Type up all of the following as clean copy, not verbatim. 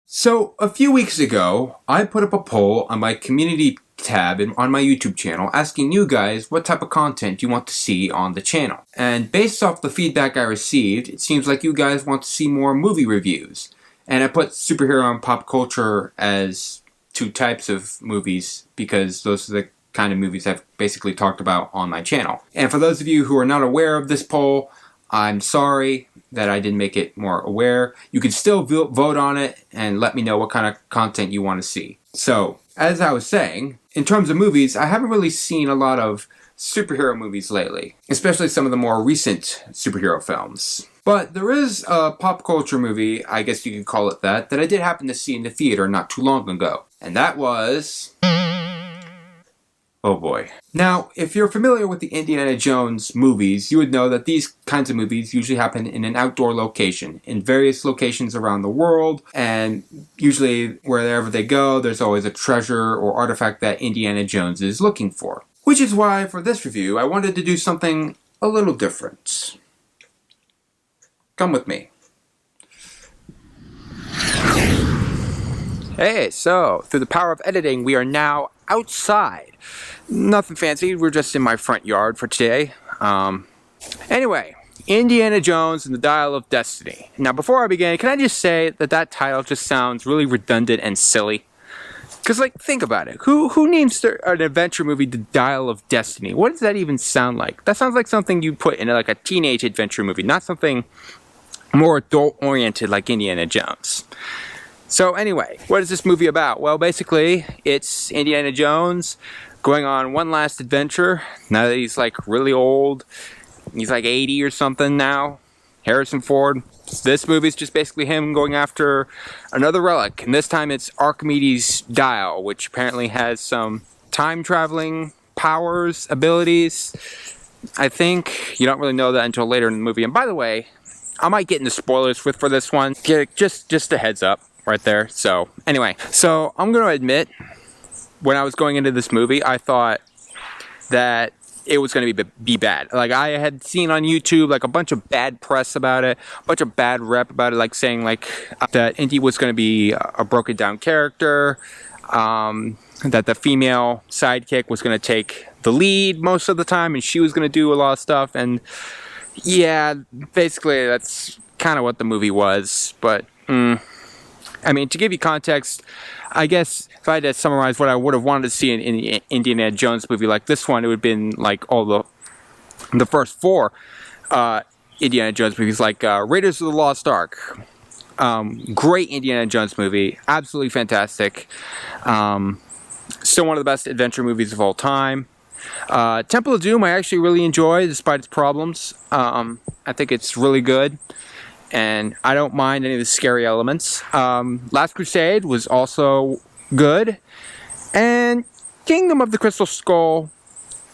So, a few weeks ago, I put up a poll on my community tab on my YouTube channel asking you guys what type of content you want to see on the channel. And based off the feedback I received, it seems like you guys want to see more movie reviews. And I put superhero and pop culture as two types of movies because those are the kind of movies I've basically talked about on my channel. And for those of you who are not aware of this poll, I'm sorry that I didn't make it more aware. You can still vote on it and let me know what kind of content you want to see. So, as I was saying, in terms of movies, I haven't really seen a lot of superhero movies lately, especially some of the more recent superhero films. But there is a pop culture movie, I guess you could call it that I did happen to see in the theater not too long ago. And that was... oh boy. Now, if you're familiar with the Indiana Jones movies, you would know that these kinds of movies usually happen in an outdoor location, in various locations around the world, and usually wherever they go, there's always a treasure or artifact that Indiana Jones is looking for. Which is why, for this review, I wanted to do something a little different. Come with me. Hey, so, through the power of editing, we are now outside. Nothing fancy, we're just in my front yard for today. Anyway, Indiana Jones and the Dial of Destiny. Now before I begin, can I just say that title just sounds really redundant and silly? Because, like, think about it. Who names an adventure movie The Dial of Destiny? What does that even sound like? That sounds like something you put in like a teenage adventure movie, not something more adult-oriented like Indiana Jones. So anyway, what is this movie about? Well, basically, it's Indiana Jones going on one last adventure. Now that he's like really old, he's like 80 or something now. Harrison Ford. This movie's just basically him going after another relic. And this time it's Archimedes' dial, which apparently has some time traveling powers, abilities. I think you don't really know that until later in the movie. And by the way, I might get into spoilers for this one. Just a heads up right there. So anyway, I'm going to admit, when I was going into this movie, I thought that it was going to be bad. Like, I had seen on YouTube like a bunch of bad press about it, a bunch of bad rep about it, like saying like that Indy was going to be a broken down character, that the female sidekick was going to take the lead most of the time, and she was going to do a lot of stuff. And yeah, basically that's kind of what the movie was. But I mean, to give you context, I guess if I had to summarize what I would have wanted to see in the Indiana Jones movie like this one, it would have been like all the first four Indiana Jones movies, like Raiders of the Lost Ark. Great Indiana Jones movie, absolutely fantastic. Still one of the best adventure movies of all time. Temple of Doom I actually really enjoy, despite its problems. I think it's really good, and I don't mind any of the scary elements. Last Crusade was also good, and Kingdom of the Crystal Skull,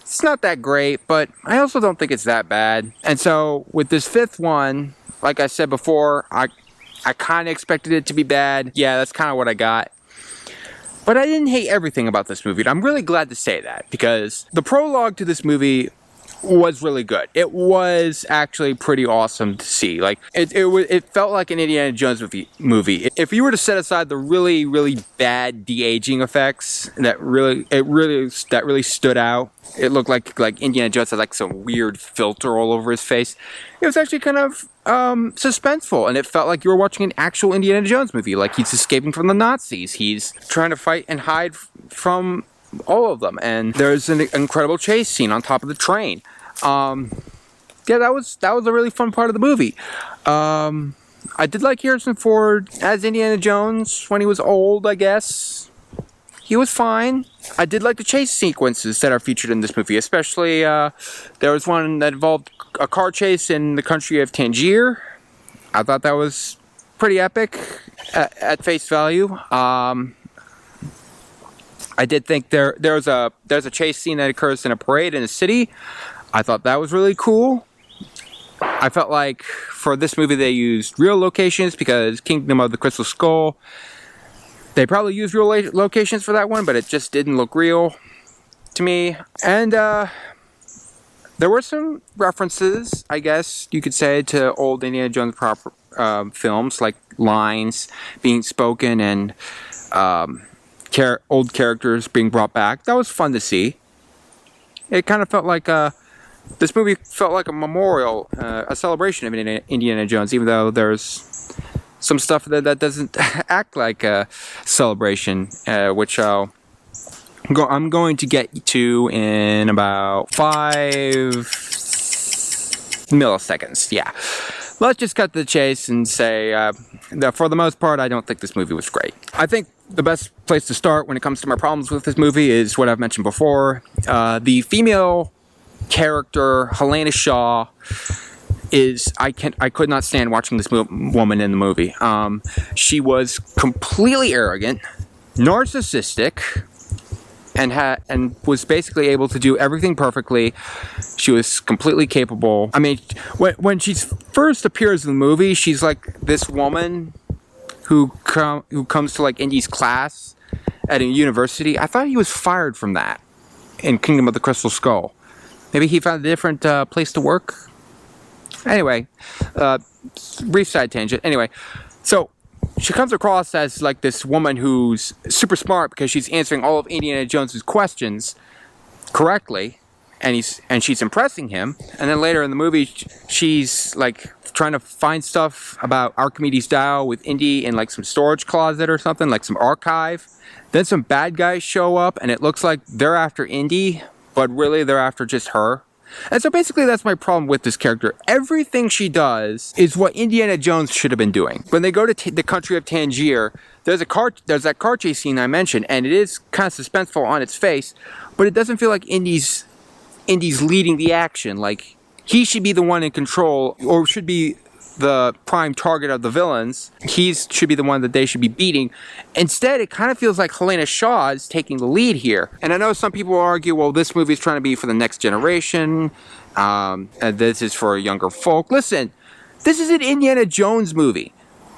it's not that great, but I also don't think it's that bad. And so with this fifth one, like I said before, I kind of expected it to be bad. Yeah, that's kind of what I got. But I didn't hate everything about this movie, and I'm really glad to say that, because the prologue to this movie was really good. It was actually pretty awesome to see. Like, it felt like an Indiana Jones movie. If you were to set aside the really, really bad de-aging effects that really stood out, it looked like Indiana Jones had like some weird filter all over his face. It was actually kind of suspenseful, and it felt like you were watching an actual Indiana Jones movie. Like, he's escaping from the Nazis. He's trying to fight and hide from all of them, and there's an incredible chase scene on top of the train. Yeah, that was a really fun part of the movie. I did like Harrison Ford as Indiana Jones when he was old, I guess. He was fine. I did like the chase sequences that are featured in this movie, especially there was one that involved a car chase in the country of Tangier. I thought that was pretty epic at face value. I did think there's a chase scene that occurs in a parade in a city. I thought that was really cool. I felt like for this movie they used real locations, because Kingdom of the Crystal Skull, they probably used real locations for that one, but it just didn't look real to me. And there were some references, I guess you could say, to old Indiana Jones films, like lines being spoken and old characters being brought back. That was fun to see. It kind of felt like this movie felt like a memorial, a celebration of Indiana Jones, even though there's some stuff that doesn't act like a celebration, which I'm going to get to in about 5 milliseconds. Yeah. Let's just cut to the chase and say that for the most part, I don't think this movie was great. I think the best place to start when it comes to my problems with this movie is what I've mentioned before. The female character, Helena Shaw, I could not stand watching this woman in the movie. She was completely arrogant, narcissistic, and was basically able to do everything perfectly. She was completely capable. I mean, when she first appears in the movie, she's like this woman who comes to like Indy's class at a university. I thought he was fired from that in Kingdom of the Crystal Skull. Maybe he found a different place to work. Anyway, brief side tangent. Anyway, so she comes across as like this woman who's super smart because she's answering all of Indiana Jones's questions correctly, and she's impressing him. And then later in the movie, she's like trying to find stuff about Archimedes' dial with Indy in like some storage closet or something, like some archive. Then some bad guys show up, and it looks like they're after Indy, but really they're after just her. And so basically that's my problem with this character. Everything she does is what Indiana Jones should have been doing. When they go to the country of Tangier, there's that car chase scene I mentioned, and it is kind of suspenseful on its face, but it doesn't feel like Indy's leading the action. Like, he should be the one in control, or should be the prime target of the villains. He should be the one that they should be beating. Instead, it kind of feels like Helena Shaw is taking the lead here. And I know some people argue, well, this movie is trying to be for the next generation, and this is for younger folk. Listen, this is an Indiana Jones movie.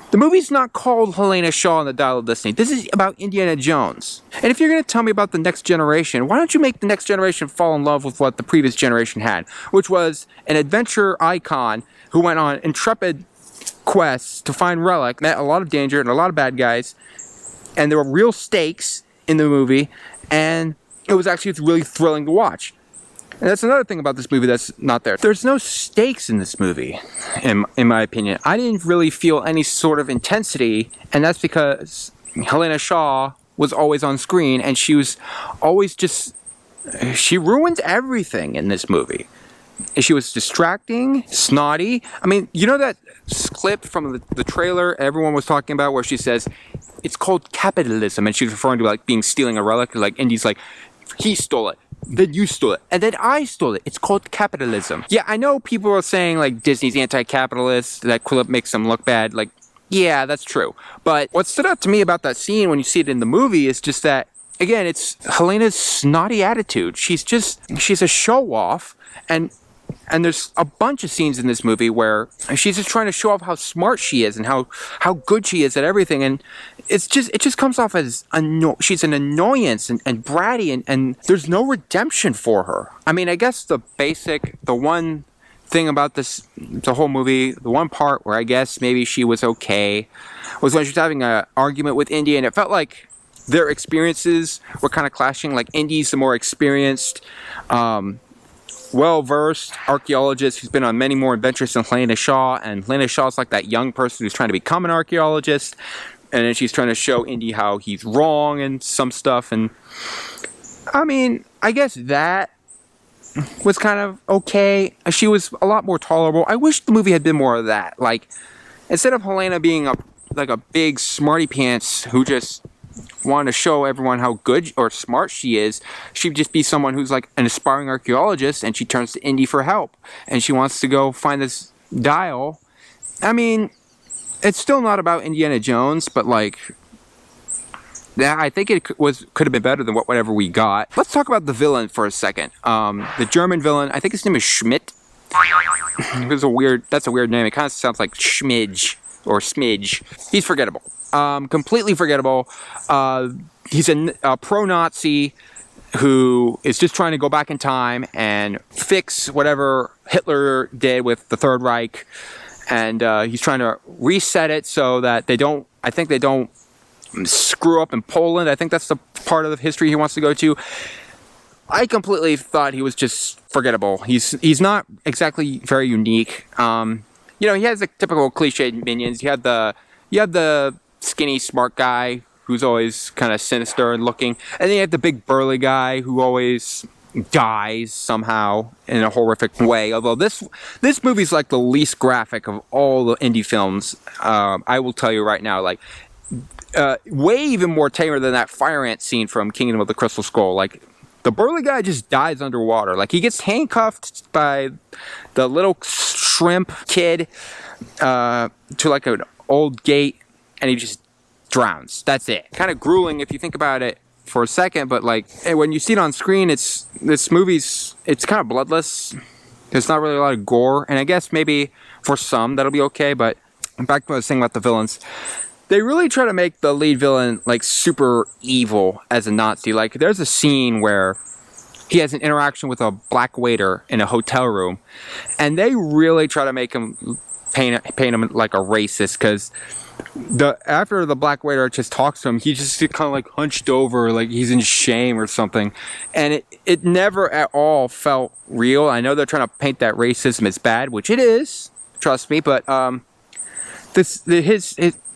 The movie's not called Helena Shaw and the Dial of Destiny. This is about Indiana Jones. And if you're going to tell me about the next generation, why don't you make the next generation fall in love with what the previous generation had, which was an adventure icon who went on intrepid quests to find relic, met a lot of danger and a lot of bad guys, and there were real stakes in the movie, and it's really thrilling to watch. And that's another thing about this movie that's not there. There's no stakes in this movie, in my opinion. I didn't really feel any sort of intensity, and that's because Helena Shaw was always on screen, and she was always she ruined everything in this movie. She was distracting, snotty. I mean, you know that clip from the trailer everyone was talking about where she says, it's called capitalism, and she's referring to like stealing a relic, like Indy's like, he stole it. Then you stole it, and then I stole it. It's called capitalism. Yeah, I know people are saying like Disney's anti-capitalist, that clip makes them look bad. Like, yeah, that's true. But what stood out to me about that scene when you see it in the movie is just that, again, it's Helena's snotty attitude. She's a show-off, and there's a bunch of scenes in this movie where she's just trying to show off how smart she is and how good she is at everything, and it just comes off as she's an annoyance and bratty, and there's no redemption for her. I mean, I guess the one thing about the whole movie, the one part where I guess maybe she was okay, was when she was having an argument with Indy, and it felt like their experiences were kind of clashing. Like, Indy's the more experienced, well-versed archaeologist who's been on many more adventures than Helena Shaw, and Helena Shaw's like that young person who's trying to become an archaeologist, and then she's trying to show Indy how he's wrong and some stuff. And I mean, I guess that was kind of okay. She was a lot more tolerable. I wish the movie had been more of that. Like, instead of Helena being a big smarty pants who just wanted to show everyone how good or smart she is, she'd just be someone who's like an aspiring archaeologist, and she turns to Indy for help, and she wants to go find this dial. I mean, it's still not about Indiana Jones, but like, yeah, I think it could have been better than whatever we got. Let's talk about the villain for a second. The German villain, I think his name is Schmidt. That's a weird name. It kind of sounds like Schmidge or Smidge. He's forgettable. Completely forgettable. He's a pro-Nazi who is just trying to go back in time and fix whatever Hitler did with the Third Reich. and he's trying to reset it so that they don't screw up in Poland. I think that's the part of the history he wants to go to. I completely thought he was just forgettable. He's not exactly very unique. He has the typical cliched minions. You have the skinny smart guy who's always kind of sinister and looking, and then you have the big burly guy who always dies somehow in a horrific way. Although this movie's like the least graphic of all the Indy films. I will tell you right now, like way even more tamer than that fire ant scene from Kingdom of the Crystal Skull. Like the burly guy just dies underwater. Like he gets handcuffed by the little shrimp kid to like an old gate, and he just drowns. That's it. Kind of grueling if you think about it for a second, but like when you see it on screen, it's kind of bloodless. There's not really a lot of gore, and I guess maybe for some that'll be okay. But back to what I was saying about the villains. They really try to make the lead villain like super evil as a Nazi. Like there's a scene where he has an interaction with a black waiter in a hotel room, and they really try to make him paint him like a racist, because after the black waiter just talks to him, he just kind of like hunched over, like he's in shame or something, and it never at all felt real. I know they're trying to paint that racism as bad, which it is, trust me, but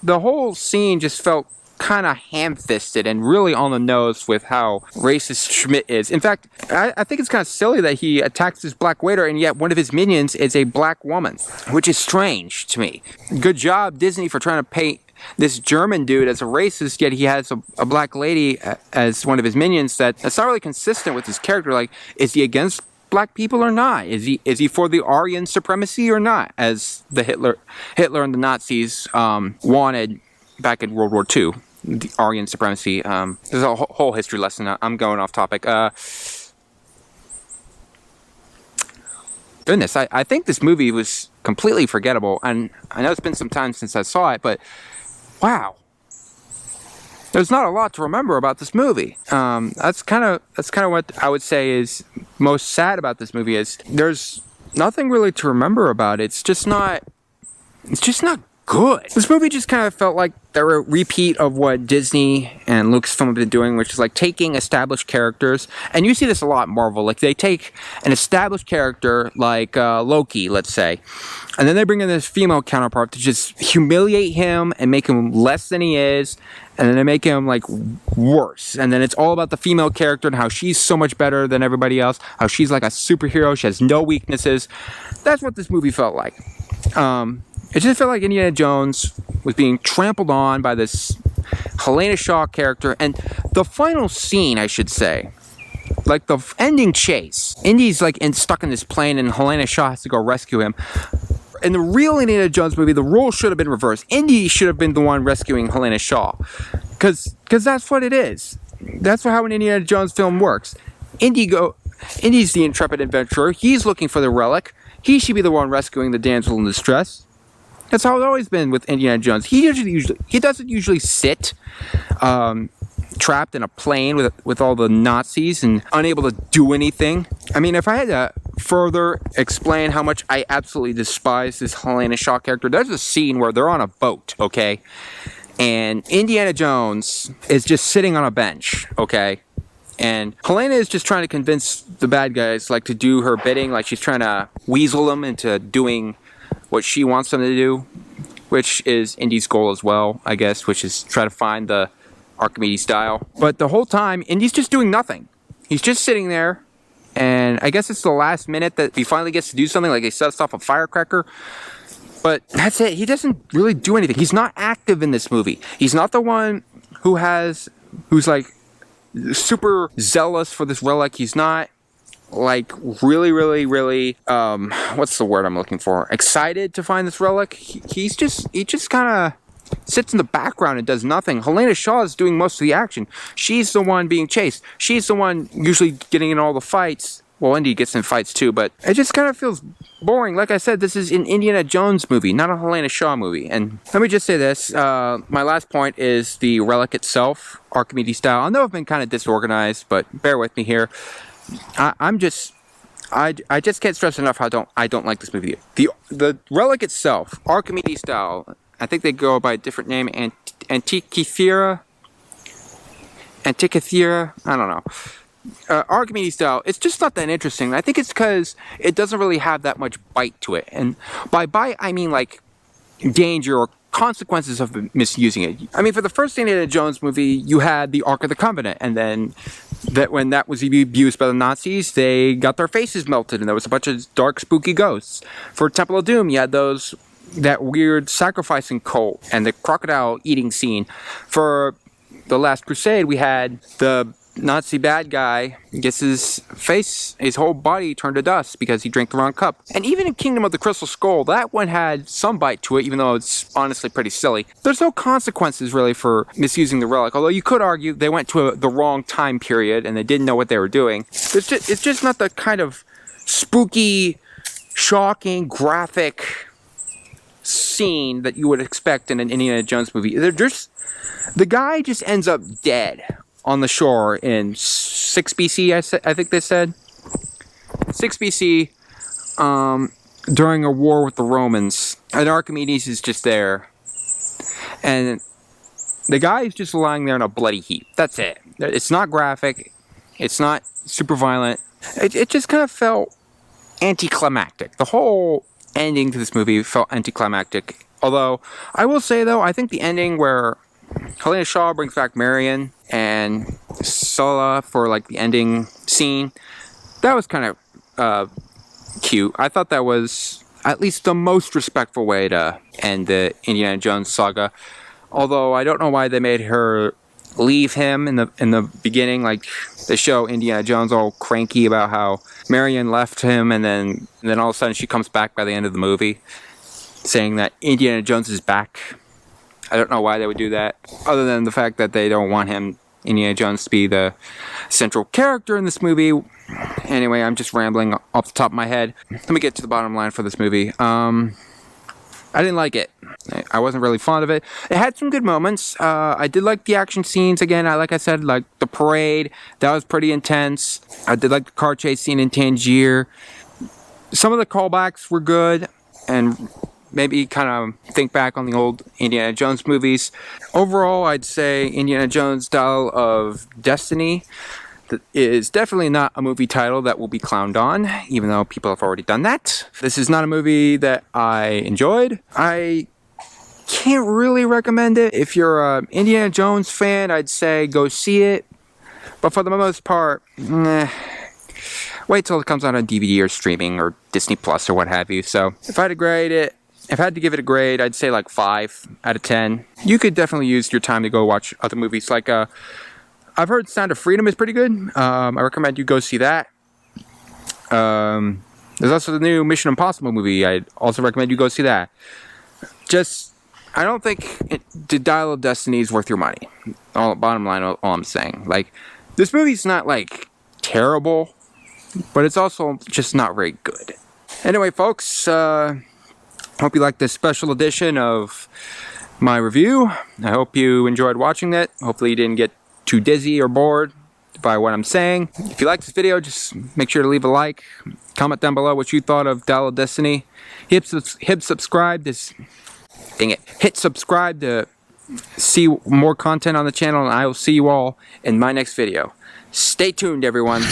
the whole scene just felt kind of ham-fisted and really on the nose with how racist Schmidt is. In fact, I think it's kind of silly that he attacks this black waiter, and yet one of his minions is a black woman, which is strange to me. Good job, Disney, for trying to paint this German dude as a racist, yet he has a black lady as one of his minions. That's not really consistent with his character. Like, is he against black people or not? Is he for the Aryan supremacy or not, as the Hitler and the Nazis wanted back in World War II? The Aryan supremacy. There's a whole history lesson. I'm going off topic. Goodness, I think this movie was completely forgettable, and I know it's been some time since I saw it, but wow, there's not a lot to remember about this movie. That's kind of what I would say is most sad about this movie. Is there's nothing really to remember about it. It's just not good. This movie just kind of felt like they're a repeat of what Disney and Lucasfilm have been doing, which is like taking established characters, and you see this a lot in Marvel. Like they take an established character like Loki, let's say, and then they bring in this female counterpart to just humiliate him and make him less than he is, and then they make him like worse. And then it's all about the female character and how she's so much better than everybody else, how she's like a superhero, she has no weaknesses. That's what this movie felt like. It just felt like Indiana Jones was being trampled on by this Helena Shaw character. And the final scene, I should say, like the ending chase, Indy's like stuck in this plane and Helena Shaw has to go rescue him. In the real Indiana Jones movie, the role should have been reversed. Indy should have been the one rescuing Helena Shaw, because that's what it is. That's how an Indiana Jones film works. Indy's the intrepid adventurer. He's looking for the relic. He should be the one rescuing the damsel in distress. That's how it's always been with Indiana Jones. He doesn't usually sit trapped in a plane with all the Nazis and unable to do anything. I mean, if I had to further explain how much I absolutely despise this Helena Shaw character, there's a scene where they're on a boat, okay? And Indiana Jones is just sitting on a bench, okay? And Helena is just trying to convince the bad guys, like, to do her bidding. Like, she's trying to weasel them into doing what she wants them to do, which is Indy's goal as well, I guess, which is try to find the Archimedes dial. But the whole time, Indy's just doing nothing. He's just sitting there, and I guess it's the last minute that he finally gets to do something, like he sets off a firecracker. But that's it. He doesn't really do anything. He's not active in this movie. He's not the one who's like super zealous for this relic. He's not like really what's the word I'm looking for, excited to find this relic. He just kind of sits in the background and does nothing. Helena Shaw is doing most of the action. She's the one being chased. She's the one usually getting in all the fights. Well, Indy gets in fights too, but it just kind of feels boring. Like I said, this is an Indiana Jones movie, not a Helena Shaw movie. And let me just say this, my last point is the relic itself, Archimedes style. I know I've been kind of disorganized, but bear with me here. I'm just I just can't stress enough how I don't like this movie. The relic itself, Archimedes style. I think they go by a different name, Antikythera. Antikythera. I don't know. Archimedes style. It's just not that interesting. I think it's because it doesn't really have that much bite to it, and by bite I mean like danger or consequences of misusing it. I mean, for the first Indiana Jones movie, you had the Ark of the Covenant, and then when that was abused by the Nazis, they got their faces melted, and there was a bunch of dark, spooky ghosts. For Temple of Doom, you had that weird sacrificing cult and the crocodile eating scene. For The Last Crusade, we had the Nazi bad guy gets his whole body turned to dust because he drank the wrong cup. And even in Kingdom of the Crystal Skull, that one had some bite to it, even though it's honestly pretty silly. There's no consequences really for misusing the relic, although you could argue they went to the wrong time period and they didn't know what they were doing. It's just not the kind of spooky, shocking, graphic scene that you would expect in an Indiana Jones movie. The guy just ends up dead on the shore in 6 BC, I think they said. 6 BC, during a war with the Romans. And Archimedes is just there. And the guy is just lying there in a bloody heap. That's it. It's not graphic. It's not super violent. It just kind of felt anticlimactic. The whole ending to this movie felt anticlimactic. Although, I will say though, I think the ending where Helena Shaw brings back Marion and Sulla for like the ending scene, that was kind of cute. I thought that was at least the most respectful way to end the Indiana Jones saga. Although I don't know why they made her leave him in the beginning. Like, they show Indiana Jones all cranky about how Marion left him, and then all of a sudden she comes back by the end of the movie, saying that Indiana Jones is back. I don't know why they would do that, other than the fact that they don't want Indiana Jones to be the central character in this movie. Anyway, I'm just rambling off the top of my head. Let me get to the bottom line for this movie. I didn't like it. I wasn't really fond of it. It had some good moments. I did like the action scenes. Again, like I said, like the parade. That was pretty intense. I did like the car chase scene in Tangier. Some of the callbacks were good, and maybe kind of think back on the old Indiana Jones movies. Overall, I'd say Indiana Jones Dial of Destiny is definitely not a movie title that will be clowned on, even though people have already done that. This is not a movie that I enjoyed. I can't really recommend it. If you're an Indiana Jones fan, I'd say go see it. But for the most part, wait till it comes out on DVD or streaming or Disney Plus or what have you. So if I had to give it a grade, I'd say like 5 out of 10. You could definitely use your time to go watch other movies. Like, I've heard Sound of Freedom is pretty good. I recommend you go see that. There's also the new Mission Impossible movie. I'd also recommend you go see that. I don't think the Dial of Destiny is worth your money. Bottom line, all I'm saying. Like, this movie's not, like, terrible, but it's also just not very good. Anyway, folks, hope you liked this special edition of my review. I hope you enjoyed watching it. Hopefully you didn't get too dizzy or bored by what I'm saying. If you like this video, just make sure to leave a like. Comment down below what you thought of Dial of Destiny. Hit subscribe to see more content on the channel, and I will see you all in my next video. Stay tuned, everyone.